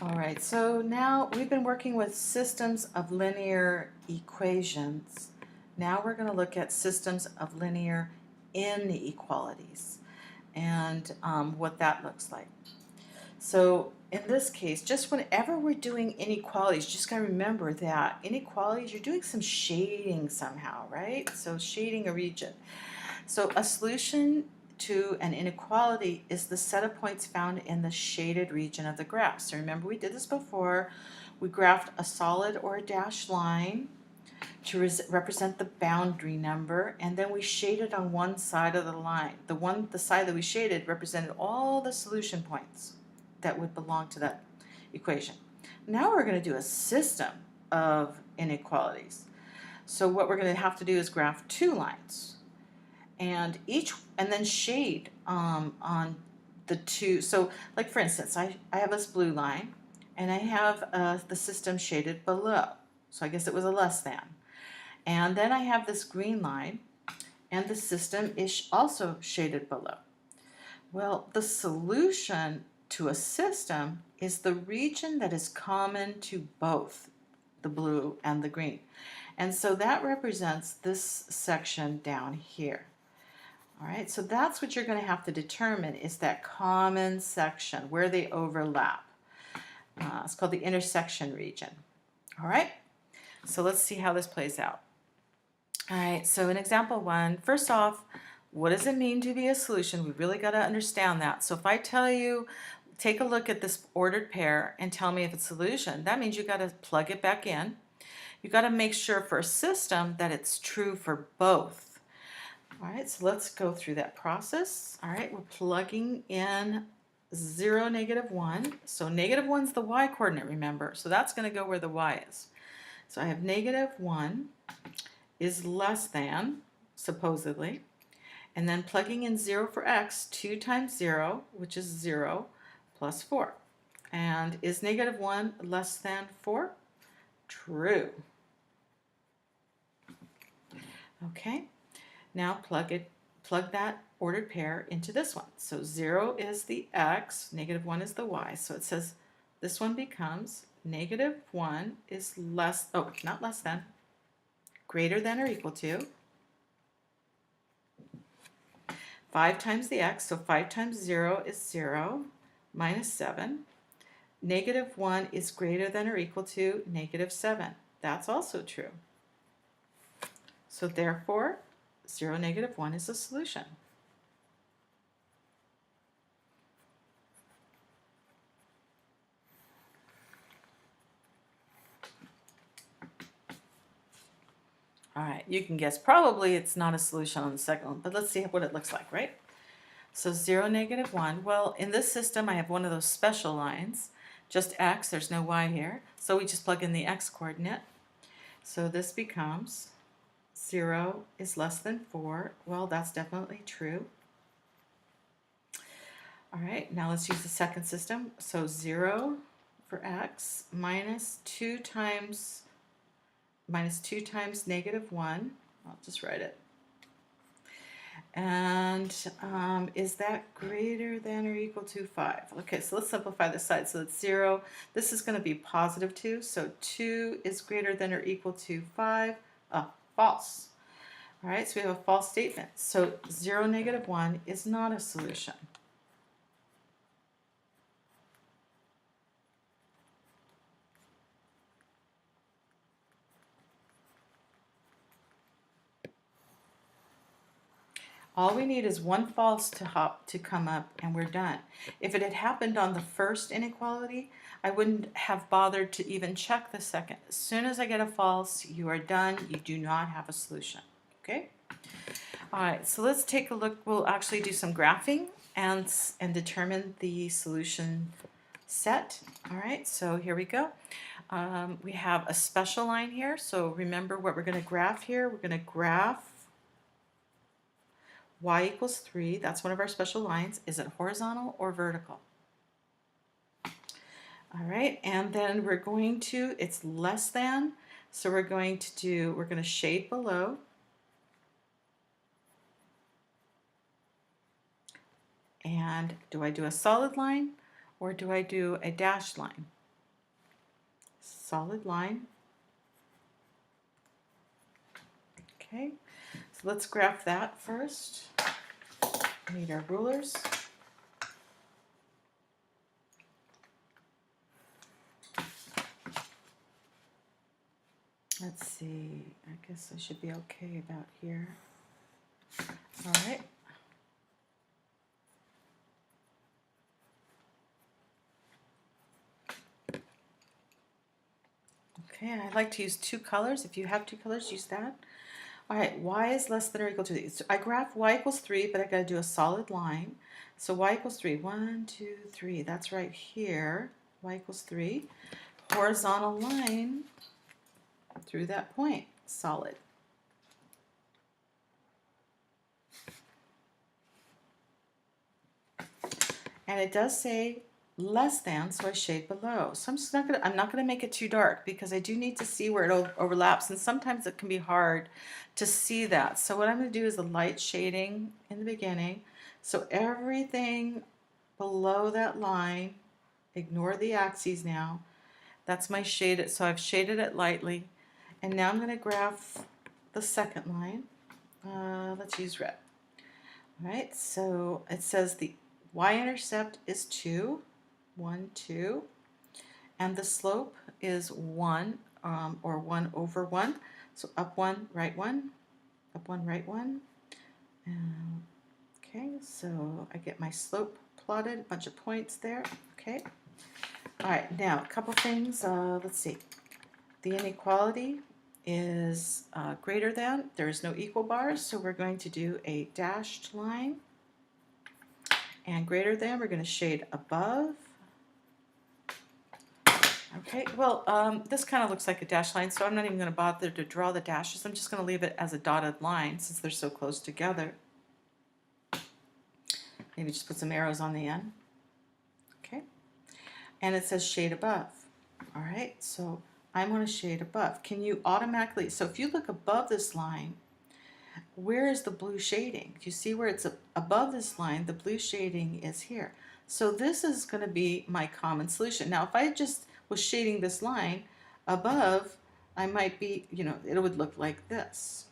All right, so now we've been working with systems of linear equations. Now we're going to look at systems of linear inequalities and what that looks like. So in this case, just whenever we're doing inequalities, just got to remember that inequalities, you're doing some shading somehow, right? So shading a region. So a solution to an inequality is the set of points found in the shaded region of the graph. So remember, we did this before. We graphed a solid or a dashed line to represent the boundary number, and then we shaded on one side of the line. The side that we shaded represented all the solution points that would belong to that equation. Now we're going to do a system of inequalities. So what we're going to have to do is graph two lines and then shade on the two. So like for instance, I have this blue line and I have the system shaded below. So I guess it was a less than. And then I have this green line and the system is also shaded below. Well, the solution to a system is the region that is common to both the blue and the green. And so that represents this section down here. All right, so that's what you're going to have to determine is that common section where they overlap. It's called the intersection region. All right, so let's see how this plays out. All right, so in example one, first off, what does it mean to be a solution? We really got to understand that. So if I tell you, take a look at this ordered pair and tell me if it's a solution, that means you got to plug it back in. You got to make sure for a system that it's true for both. All right, so let's go through that process. All right, we're plugging in 0, -1. So -1 is the y coordinate, remember. So that's going to go where the y is. So I have -1 is less than, supposedly. And then plugging in 0 for x, 2 times 0, which is 0, plus 4. And is -1 less than 4? True. Okay. Now plug that ordered pair into this one. So 0 is the x, -1 is the y. So it says this one becomes -1 is not less than, greater than or equal to 5 times the x, so 5 times 0 is 0, minus 7. -1 is greater than or equal to -7. That's also true. So therefore, 0, -1 is a solution. All right, you can guess probably it's not a solution on the second one, but let's see what it looks like, right? So 0, -1. Well, in this system, I have one of those special lines, just x, there's no y here. So we just plug in the x coordinate. So this becomes 0 is less than 4. Well, that's definitely true. All right, now let's use the second system. So 0 for x minus 2 times -1. I'll just write it. And is that greater than or equal to 5? Okay, so let's simplify this side. So it's 0. This is going to be positive 2. So 2 is greater than or equal to 5. False. All right, so we have a false statement. So 0, -1 is not a solution. All we need is one false to come up and we're done. If it had happened on the first inequality, I wouldn't have bothered to even check the second. As soon as I get a false, you are done. You do not have a solution. Okay? All right, so let's take a look. We'll actually do some graphing and determine the solution set. All right, so here we go. We have a special line here. So remember what we're going to graph here. We're going to graph y equals 3, that's one of our special lines. Is it horizontal or vertical? All right, and then we're going to, it's less than, so we're going to shade below. And do I do a solid line or do I do a dashed line? solid line. Okay, so let's graph that first. We need our rulers. Let's see, I guess I should be okay about here. All right. Okay, I like to use two colors. If you have two colors, use that. All right, y is less than or equal to 3. So I graph y equals 3, but I got to do a solid line. So y equals 3. 1, 2, 3. That's right here. Y equals 3. Horizontal line through that point. Solid. And it does say less than, so I shade below. So I'm not gonna make it too dark because I do need to see where it overlaps, and sometimes it can be hard to see that. So what I'm gonna do is a light shading in the beginning. So everything below that line, ignore the axes now. That's my shaded, so I've shaded it lightly. And now I'm gonna graph the second line. Let's use red. All right, so it says the y-intercept is 2, 1, 2, and the slope is 1, or 1 over 1. So up 1, right 1, up 1, right 1. Okay, so I get my slope plotted, a bunch of points there. Okay. All right, now a couple things. Let's see. The inequality is greater than. There is no equal bars, so we're going to do a dashed line. And greater than, we're going to shade above. Okay, well, this kind of looks like a dashed line, so I'm not even going to bother to draw the dashes. I'm just going to leave it as a dotted line since they're so close together. Maybe just put some arrows on the end. Okay, and it says shade above. All right, so I'm going to shade above. Can you automatically, so if you look above this line, where is the blue shading? Do you see where it's above this line? The blue shading is here. So this is going to be my common solution. Now, if I just was shading this line above, I might be, it would look like this.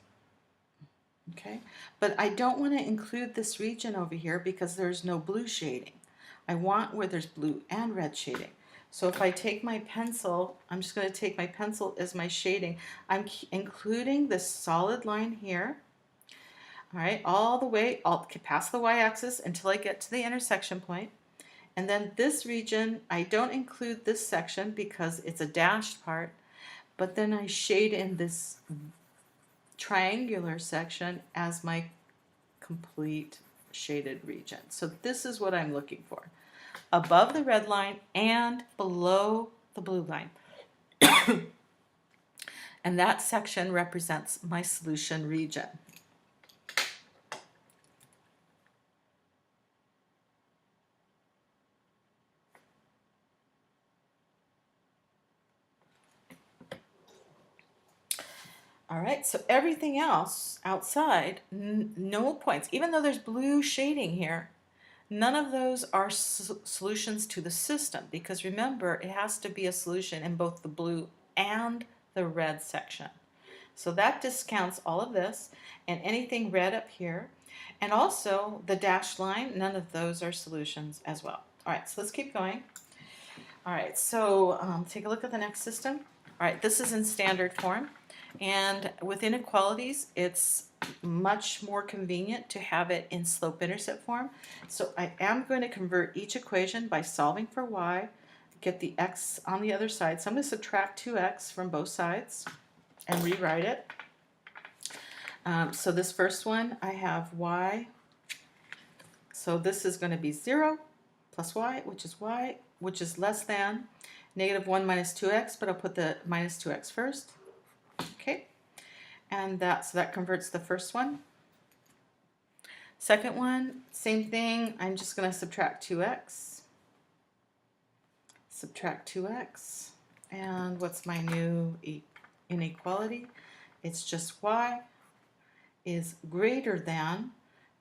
Okay, but I don't want to include this region over here because there's no blue shading. I want where there's blue and red shading. So if I take my pencil, I'm just going to take my pencil as my shading. I'm including this solid line here. All right, all the way, I'll past the y-axis until I get to the intersection point. And then this region, I don't include this section because it's a dashed part, but then I shade in this triangular section as my complete shaded region. So this is what I'm looking for. Above the red line and below the blue line. And that section represents my solution region. All right, so everything else outside, no points. Even though there's blue shading here, none of those are solutions to the system because remember, it has to be a solution in both the blue and the red section. So that discounts all of this and anything red up here. And also the dashed line, none of those are solutions as well. All right, so let's keep going. All right, so take a look at the next system. All right, this is in standard form. And with inequalities, it's much more convenient to have it in slope-intercept form. So I am going to convert each equation by solving for y, get the x on the other side. So I'm going to subtract 2x from both sides and rewrite it. So this first one, I have y. So this is going to be 0 plus y, which is less than negative 1 minus 2x, but I'll put the minus 2x first. Okay, and so that converts the first one. Second one, same thing. I'm just going to subtract 2x. Subtract 2x. And what's my new inequality? It's just y is greater than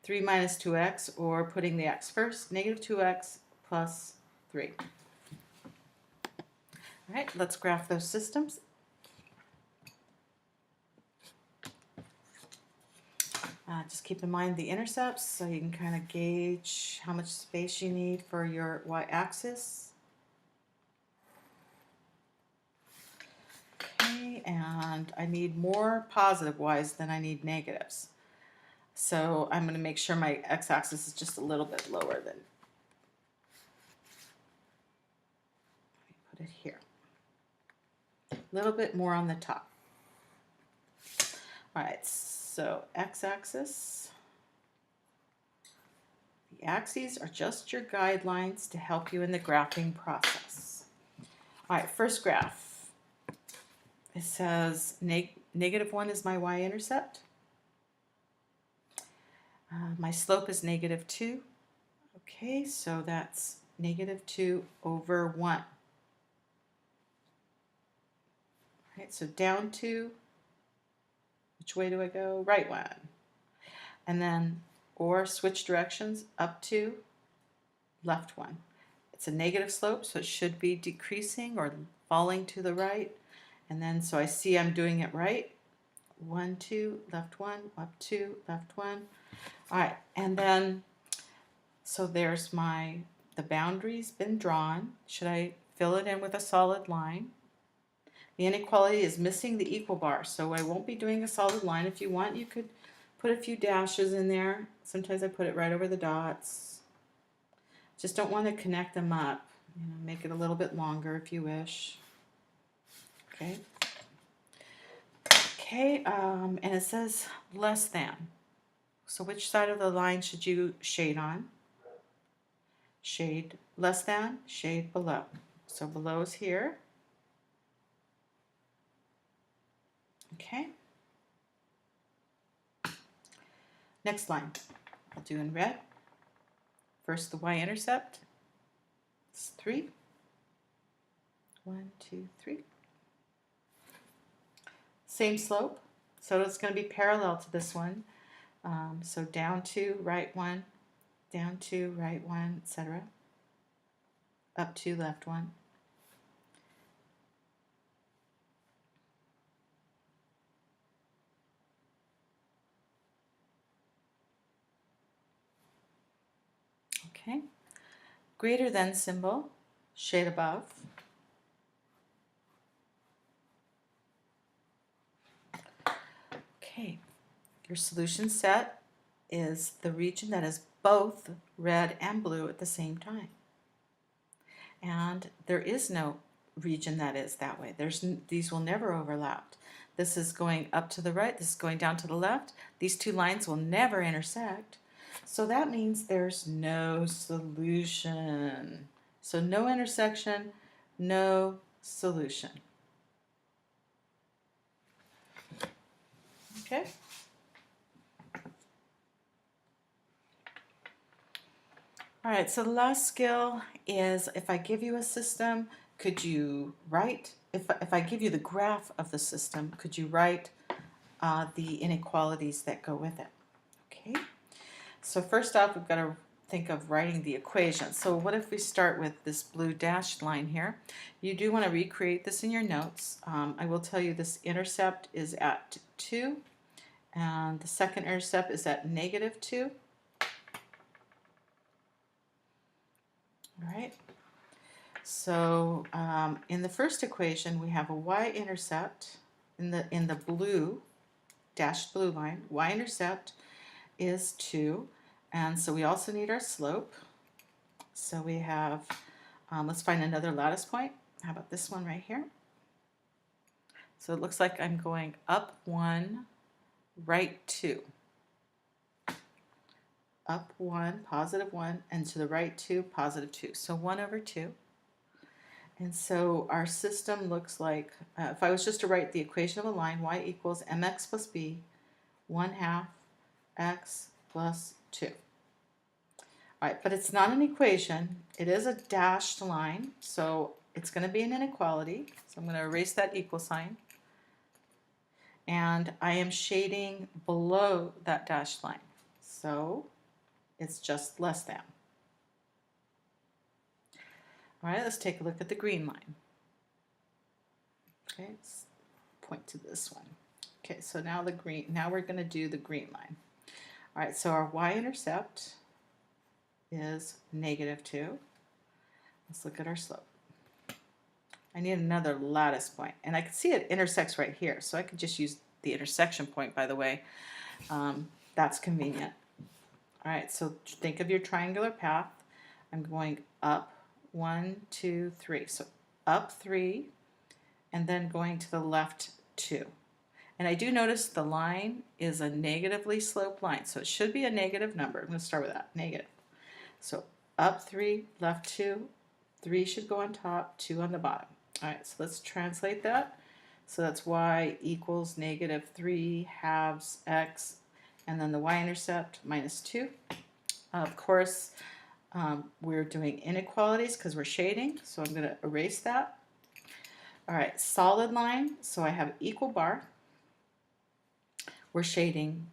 3 minus 2x, or putting the x first, negative 2x plus 3. All right, let's graph those systems. Just keep in mind the intercepts so you can kind of gauge how much space you need for your y-axis. Okay, and I need more positive y's than I need negatives. So I'm going to make sure my x-axis is just a little bit lower than, put it here. A little bit more on the top. All right, so x-axis. The axes are just your guidelines to help you in the graphing process. All right, first graph. It says -1 is my y-intercept. My slope is -2. Okay, so that's -2 over 1. All right, so down 2. Which way do I go? Right 1. And then, or switch directions, up 2, left 1. It's a negative slope, so it should be decreasing or falling to the right. And then, so I see I'm doing it right. 1, 2, left 1, up 2, left 1. All right, and then, so there's the boundary's been drawn. Should I fill it in with a solid line? The inequality is missing the equal bar, so I won't be doing a solid line. If you want, you could put a few dashes in there. Sometimes I put it right over the dots. Just don't want to connect them up. Make it a little bit longer if you wish. Okay. Okay, and it says less than. So which side of the line should you shade on? Shade less than, shade below. So below is here. Okay. Next line, I'll do in red. First the y-intercept. It's 3. 1, 2, 3. Same slope, so it's going to be parallel to this one. So down 2, right 1, down 2, right 1, etc. Up 2, left 1. Okay. Greater than symbol, shade above. Okay. Your solution set is the region that is both red and blue at the same time. And there is no region that is that way. These will never overlap. This is going up to the right, this is going down to the left. These two lines will never intersect. So that means there's no solution. So no intersection, no solution. Okay? All right, so the last skill is if I give you a system, could you write, if I give you the graph of the system, could you write the inequalities that go with it? Okay, so first off, we've got to think of writing the equation. So what if we start with this blue dashed line here? You do want to recreate this in your notes. I will tell you this intercept is at 2, and the second intercept is at -2. All right. So in the first equation, we have a y-intercept in the blue, dashed blue line. Y-intercept is 2, and so we also need our slope. So we have, let's find another lattice point. How about this one right here? So it looks like I'm going up 1, right 2. Up 1, +1, and to the right 2, +2. So 1 over 2. And so our system looks like, if I was just to write the equation of a line, y equals mx plus b, 1/2 x plus 2. All right, but it's not an equation. It is a dashed line, so it's going to be an inequality. So I'm going to erase that equal sign. And I am shading below that dashed line. So it's just less than. All right, let's take a look at the green line. Okay, let's point to this one. Okay, so now the green, now we're going to do the green line. All right, so our y-intercept is -2. Let's look at our slope. I need another lattice point, and I can see it intersects right here, so I could just use the intersection point, by the way. That's convenient. All right, so think of your triangular path. I'm going up 1, 2, 3. So up 3, and then going to the left 2. And I do notice the line is a negatively sloped line, so it should be a negative number. I'm going to start with that, negative. So up 3, left 2, 3 should go on top, 2 on the bottom. All right, so let's translate that. So that's y equals -3 halves x, and then the y-intercept -2. Of course, we're doing inequalities because we're shading, so I'm going to erase that. All right, solid line, so I have equal bar. We're shading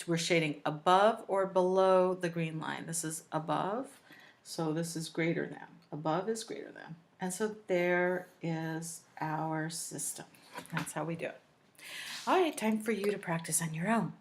we're shading above or below the green line. This is above, so this is greater than. Above is greater than. And so there is our system. That's how we do it. All right, time for you to practice on your own.